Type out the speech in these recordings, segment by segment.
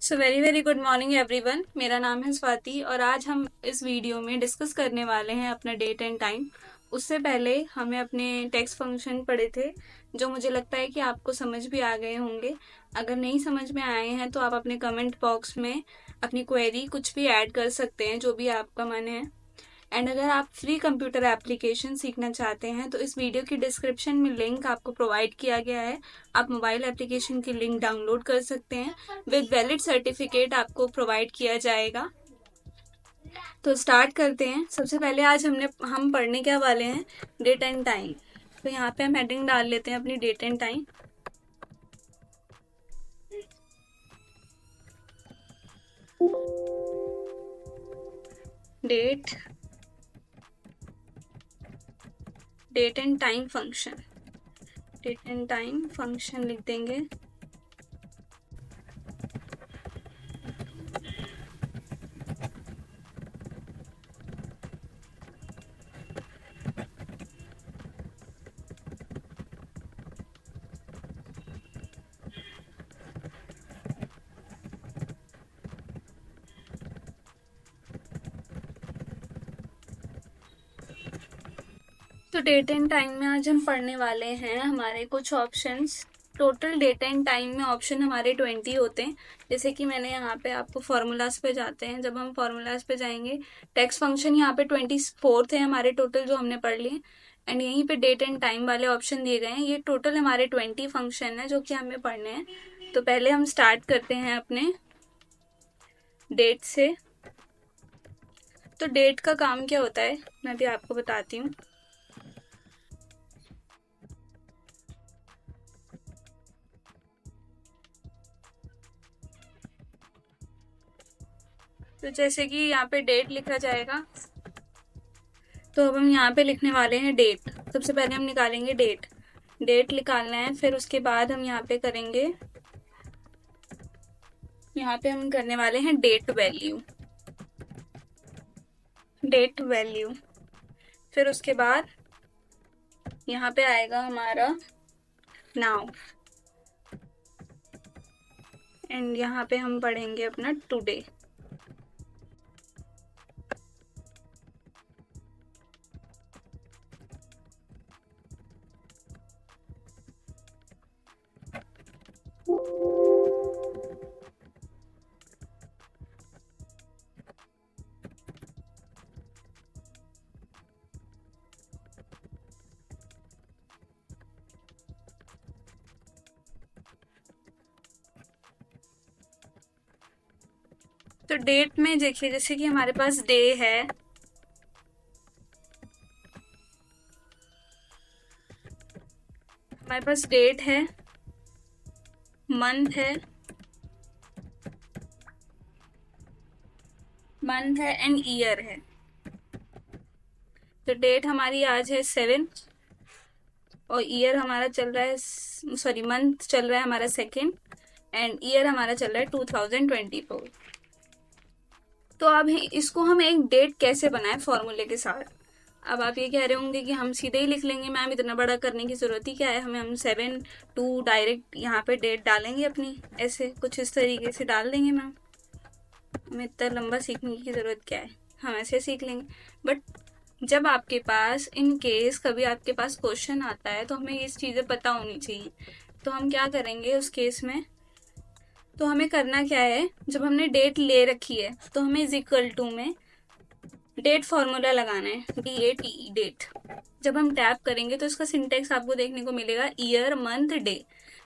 So very very good morning everyone. मेरा नाम है स्वाति और आज हम इस वीडियो में डिस्कस करने वाले हैं अपना डेट एंड टाइम। उससे पहले हमें अपने टेक्स्ट फंक्शन पढ़े थे जो मुझे लगता है कि आपको समझ भी आ गए होंगे। अगर नहीं समझ में आए हैं तो आप अपने कमेंट बॉक्स में अपनी क्वेरी कुछ भी ऐड कर सकते हैं, जो भी आपका मन है। एंड अगर आप फ्री कंप्यूटर एप्लीकेशन सीखना चाहते हैं तो इस वीडियो की डिस्क्रिप्शन में लिंक आपको प्रोवाइड किया गया है। आप मोबाइल एप्लीकेशन की लिंक डाउनलोड कर सकते हैं। विद वैलिड सर्टिफिकेट आपको प्रोवाइड किया जाएगा। तो स्टार्ट करते हैं। सबसे पहले आज हम पढ़ने क्या वाले हैं, डेट एंड टाइम। तो यहाँ पे हम हेडिंग डाल लेते हैं अपनी date and time. Date date and time function, date and time function लिख देंगे। तो डेट एंड टाइम में आज हम पढ़ने वाले हैं हमारे कुछ options. Total date and time में ऑप्शन हमारे 20 होते हैं। जैसे कि मैंने यहाँ पे आपको फॉर्मूलाज पे जाते हैं। जब हम फॉर्मूलाज पे जाएंगे, टेक्स्ट फंक्शन यहाँ पे 24 थे हमारे टोटल जो हमने पढ़ लिए। एंड यहीं पे डेट एंड टाइम वाले ऑप्शन दिए गए हैं। ये टोटल हमारे 20 फंक्शन है जो कि हमें पढ़ने हैं। तो पहले हम स्टार्ट करते हैं अपने डेट से। तो डेट का काम क्या होता है मैं भी आपको बताती हूँ। तो जैसे कि यहाँ पे डेट लिखा जाएगा, तो अब हम यहाँ पे लिखने वाले हैं डेट। सबसे पहले हम निकालेंगे डेट। डेट निकालना है, फिर उसके बाद हम यहाँ पे करेंगे, यहाँ पे हम करने वाले हैं डेट वैल्यू। डेट वैल्यू, फिर उसके बाद यहाँ पे आएगा हमारा नाउ। एंड यहाँ पे हम पढ़ेंगे अपना टुडे। तो डेट में देखिए, जैसे कि हमारे पास डे है, हमारे पास डेट है, मंथ है, एंड ईयर है। तो डेट हमारी आज है 7 और ईयर हमारा चल रहा है, सॉरी मंथ चल रहा है हमारा सेकेंड, एंड ईयर हमारा चल रहा है 2024। तो अब इसको हम एक डेट कैसे बनाए फॉर्मूले के साथ। अब आप ये कह रहे होंगे कि हम सीधे ही लिख लेंगे मैम, इतना बड़ा करने की जरूरत ही क्या है हमें, हम 7 2 डायरेक्ट यहाँ पे डेट डालेंगे अपनी, ऐसे कुछ इस तरीके से डाल देंगे मैम, हमें इतना लंबा सीखने की जरूरत क्या है, हम ऐसे सीख लेंगे। बट जब आपके पास इन केस कभी आपके पास क्वेश्चन आता है तो हमें ये चीज़ें पता होनी चाहिए। तो हम क्या करेंगे उस केस में, तो हमें करना क्या है, जब हमने डेट ले रखी है तो हमें इज इक्वल टू में डेट फॉर्मूला लगाना है, DATE डेट। जब हम टैप करेंगे तो इसका सिंटेक्स आपको देखने को मिलेगा ईयर मंथ डे।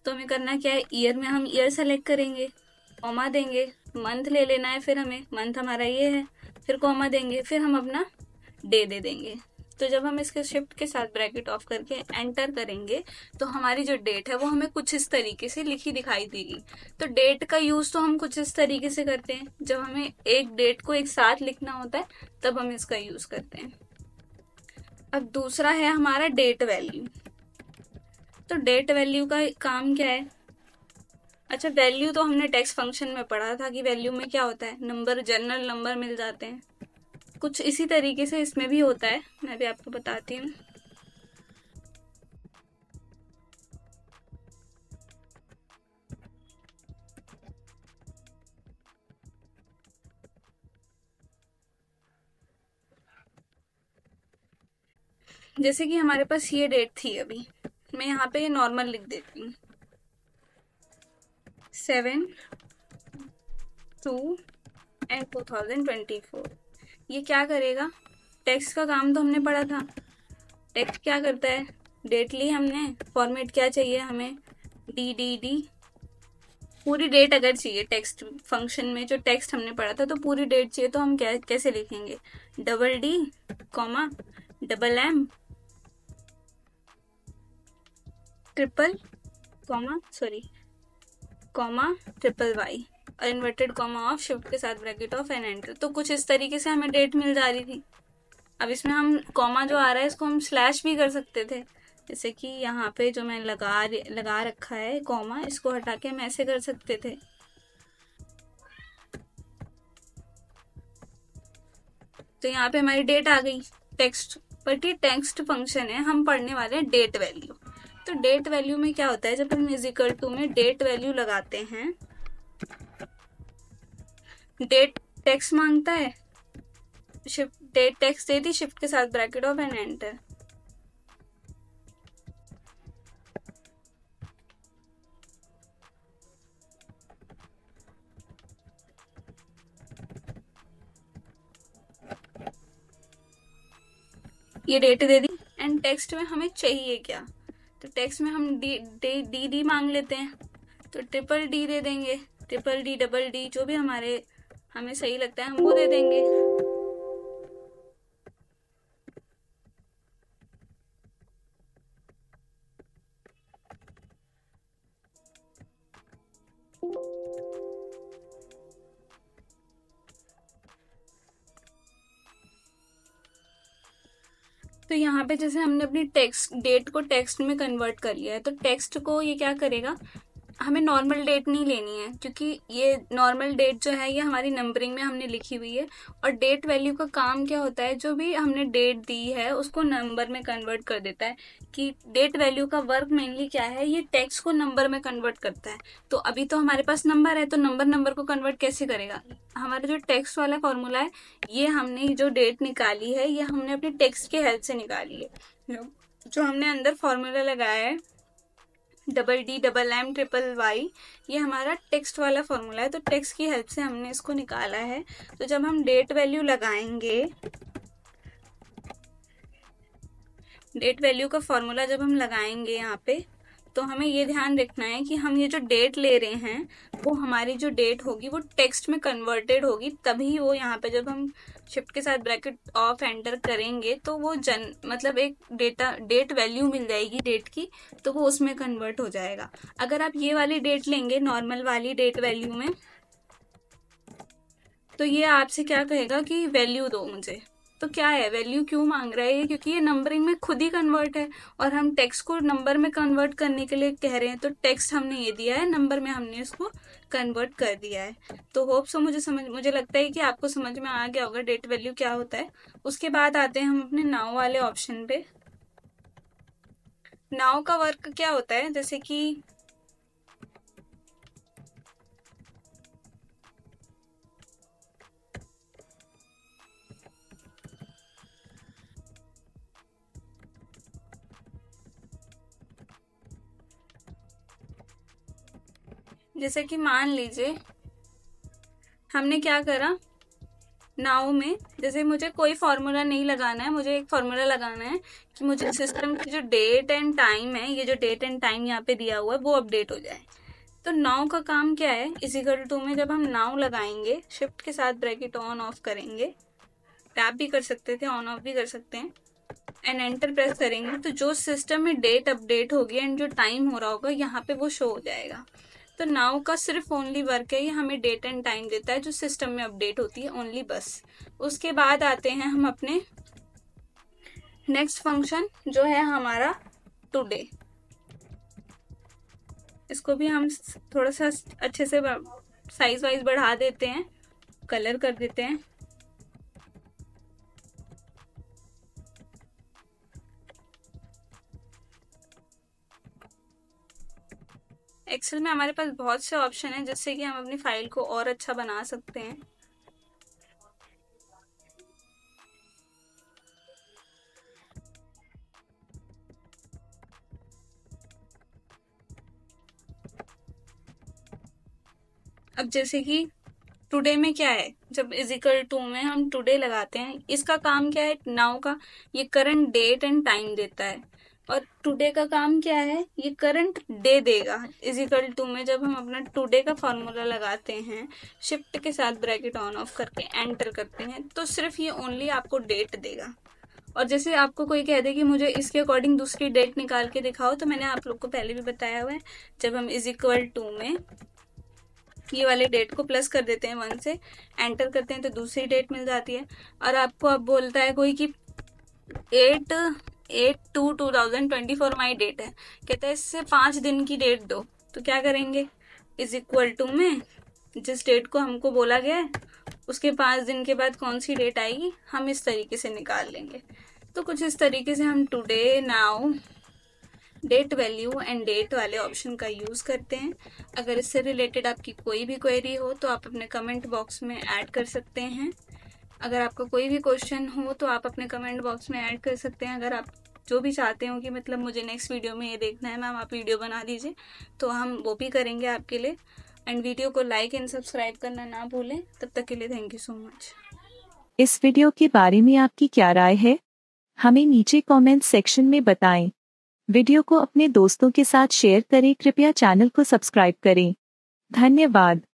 तो हमें करना क्या है, ईयर में हम ईयर सेलेक्ट करेंगे, कॉमा देंगे, मंथ ले लेना है, फिर हमें मंथ हमारा ये है, फिर कॉमा देंगे, फिर हम अपना डे दे देंगे। तो जब हम इसके शिफ्ट के साथ ब्रैकेट ऑफ करके एंटर करेंगे तो हमारी जो डेट है वो हमें कुछ इस तरीके से लिखी दिखाई देगी। तो डेट का यूज तो हम कुछ इस तरीके से करते हैं, जब हमें एक डेट को एक साथ लिखना होता है तब हम इसका यूज करते हैं। अब दूसरा है हमारा डेट वैल्यू। तो डेट वैल्यू का काम क्या है, अच्छा वैल्यू तो हमने टेक्स्ट फंक्शन में पढ़ा था कि वैल्यू में क्या होता है, नंबर, जनरल नंबर मिल जाते हैं। कुछ इसी तरीके से इसमें भी होता है, मैं भी आपको बताती हूँ। जैसे कि हमारे पास ये डेट थी अभी, मैं यहाँ पे नॉर्मल लिख देती हूँ, 7/2/2024। ये क्या करेगा, टेक्स्ट का काम तो हमने पढ़ा था, टेक्स्ट क्या करता है, डेट ली हमने, फॉर्मेट क्या चाहिए हमें, डी डी डी, पूरी डेट अगर चाहिए टेक्स्ट फंक्शन में, जो टेक्स्ट हमने पढ़ा था तो पूरी डेट चाहिए, तो हम क्या कैसे लिखेंगे, double D comma double M triple comma triple Y और इन्वर्टेड कॉमा ऑफ, शिफ्ट के साथ ब्रैकेट ऑफ एंड एंटर। तो कुछ इस तरीके से हमें डेट मिल जा रही थी। अब इसमें हम कॉमा जो आ रहा है इसको हम स्लैश भी कर सकते थे, जैसे कि यहाँ पे जो मैं लगा रखा है कॉमा, इसको हटा के हम ऐसे कर सकते थे। तो यहाँ पे हमारी डेट आ गई टेक्स्ट, बट ये टेक्स्ट फंक्शन है, हम पढ़ने वाले हैं डेट वैल्यू। तो डेट वैल्यू में क्या होता है, जब हम इजिकल टू में डेट वैल्यू लगाते हैं, डेट टेक्स्ट मांगता है, शिफ्ट डेट टेक्स्ट दे दी, शिफ्ट के साथ ब्रैकेट ऑफ एंड एंटर। ये डेट दे दी एंड टेक्स्ट में हमें चाहिए क्या, तो टेक्स्ट में हम डी मांग लेते हैं, तो ट्रिपल डी दे देंगे, ट्रिपल डी डबल डी जो भी हमें सही लगता है हम वो दे देंगे। तो यहाँ पे जैसे हमने अपनी टेक्स्ट डेट को टेक्स्ट में कन्वर्ट कर लिया है, तो टेक्स्ट को ये क्या करेगा, हमें नॉर्मल डेट नहीं लेनी है, क्योंकि ये नॉर्मल डेट जो है ये हमारी नंबरिंग में हमने लिखी हुई है, और डेट वैल्यू का काम क्या होता है, जो भी हमने डेट दी है उसको नंबर में कन्वर्ट कर देता है। कि डेट वैल्यू का वर्क मेनली क्या है, ये टेक्स्ट को नंबर में कन्वर्ट करता है। तो अभी तो हमारे पास नंबर है, तो नंबर को कन्वर्ट कैसे करेगा, हमारा जो टेक्स्ट वाला फॉर्मूला है, ये हमने जो डेट निकाली है ये हमने अपने टेक्स्ट की हेल्प से निकाली है। जो हमने अंदर फॉर्मूला लगाया है double D double M triple Y, ये हमारा टेक्स्ट वाला फॉर्मूला है, तो टेक्स्ट की हेल्प से हमने इसको निकाला है। तो जब हम डेट वैल्यू लगाएंगे, डेट वैल्यू का फॉर्मूला जब हम लगाएंगे यहाँ पे, तो हमें ये ध्यान रखना है कि हम ये जो डेट ले रहे हैं वो हमारी जो डेट होगी वो टेक्स्ट में कन्वर्टेड होगी, तभी वो यहाँ पे जब हम शिफ्ट के साथ ब्रैकेट ऑफ एंटर करेंगे तो वो मतलब एक डेट वैल्यू मिल जाएगी डेट की, तो वो उसमें कन्वर्ट हो जाएगा। अगर आप ये वाली डेट लेंगे नॉर्मल वाली डेट वैल्यू में, तो ये आपसे क्या कहेगा कि वैल्यू दो मुझे, तो क्या है वैल्यू क्यों मांग रहा है ये, क्योंकि ये नंबरिंग में खुद ही कन्वर्ट है, और हम टेक्स्ट को नंबर में कन्वर्ट करने के लिए कह रहे हैं, तो टेक्स्ट हमने ये दिया है, नंबर में हमने इसको कन्वर्ट कर दिया है। तो होप सो मुझे लगता है कि आपको समझ में आ गया होगा डेट वैल्यू क्या होता है। उसके बाद आते हैं हम अपने नाउ वाले ऑप्शन पे। नाउ का वर्क क्या होता है, जैसे कि मान लीजिए हमने क्या करा, नाउ में जैसे मुझे कोई फॉर्मूला नहीं लगाना है, मुझे एक फॉर्मूला लगाना है कि मुझे सिस्टम की जो डेट एंड टाइम है, ये जो डेट एंड टाइम यहाँ पे दिया हुआ है वो अपडेट हो जाए। तो नाउ का काम क्या है, इजिकल टू में जब हम नाउ लगाएंगे, शिफ्ट के साथ ब्रैकेट ऑन ऑफ करेंगे, टैप भी कर सकते थे, ऑन ऑफ भी कर सकते हैं, एंड एंटर प्रेस करेंगे, तो जो सिस्टम में डेट अपडेट होगी एंड जो टाइम हो रहा होगा यहाँ पे वो शो हो जाएगा। तो नाउ का सिर्फ ओनली वर्क है, ये हमें डेट एंड टाइम देता है जो सिस्टम में अपडेट होती है ओनली, बस। उसके बाद आते हैं हम अपने नेक्स्ट फंक्शन जो है हमारा टुडे। इसको भी हम थोड़ा सा अच्छे से साइज वाइज बढ़ा देते हैं, कलर कर देते हैं। एक्सेल में हमारे पास बहुत से ऑप्शन हैं जिससे कि हम अपनी फाइल को और अच्छा बना सकते हैं। अब जैसे कि टुडे में क्या है, जब इजिकल टू में हम टुडे लगाते हैं, इसका काम क्या है, नाउ का ये करंट डेट एंड टाइम देता है, और टुडे का काम क्या है, ये करंट डे देगा। इजिकल टू में जब हम अपना टुडे का फॉर्मूला लगाते हैं, शिफ्ट के साथ ब्रैकेट ऑन ऑफ करके एंटर करते हैं, तो सिर्फ ये ओनली आपको डेट देगा। और जैसे आपको कोई कह दे कि मुझे इसके अकॉर्डिंग दूसरी डेट निकाल के दिखाओ, तो मैंने आप लोग को पहले भी बताया हुआ है, जब हम इज इक्वल टू में ये वाले डेट को प्लस कर देते हैं 1 से, एंटर करते हैं तो दूसरी डेट मिल जाती है। और आपको अब बोलता है कोई कि 8/8/2/2024 माई डेट है, कहता है इससे 5 दिन की डेट दो, तो क्या करेंगे, इज इक्वल टू में जिस डेट को हमको बोला गया है उसके 5 दिन के बाद कौन सी डेट आएगी, हम इस तरीके से निकाल लेंगे। तो कुछ इस तरीके से हम today, now, date value and date वाले ऑप्शन का यूज़ करते हैं। अगर इससे रिलेटेड आपकी कोई भी क्वेरी हो तो आप अपने कमेंट बॉक्स में ऐड कर सकते हैं। अगर आपका कोई भी क्वेश्चन हो तो आप अपने कमेंट बॉक्स में ऐड कर सकते हैं। अगर आप जो भी चाहते हो कि मतलब मुझे नेक्स्ट वीडियो में ये देखना है मैम, आप वीडियो बना दीजिए, तो हम वो भी करेंगे आपके लिए। एंड वीडियो को लाइक एंड सब्सक्राइब करना ना भूलें। तब तक के लिए थैंक यू सो मच। इस वीडियो के बारे में आपकी क्या राय है, हमें नीचे कमेंट सेक्शन में बताएं। वीडियो को अपने दोस्तों के साथ शेयर करें। कृपया चैनल को सब्सक्राइब करें। धन्यवाद।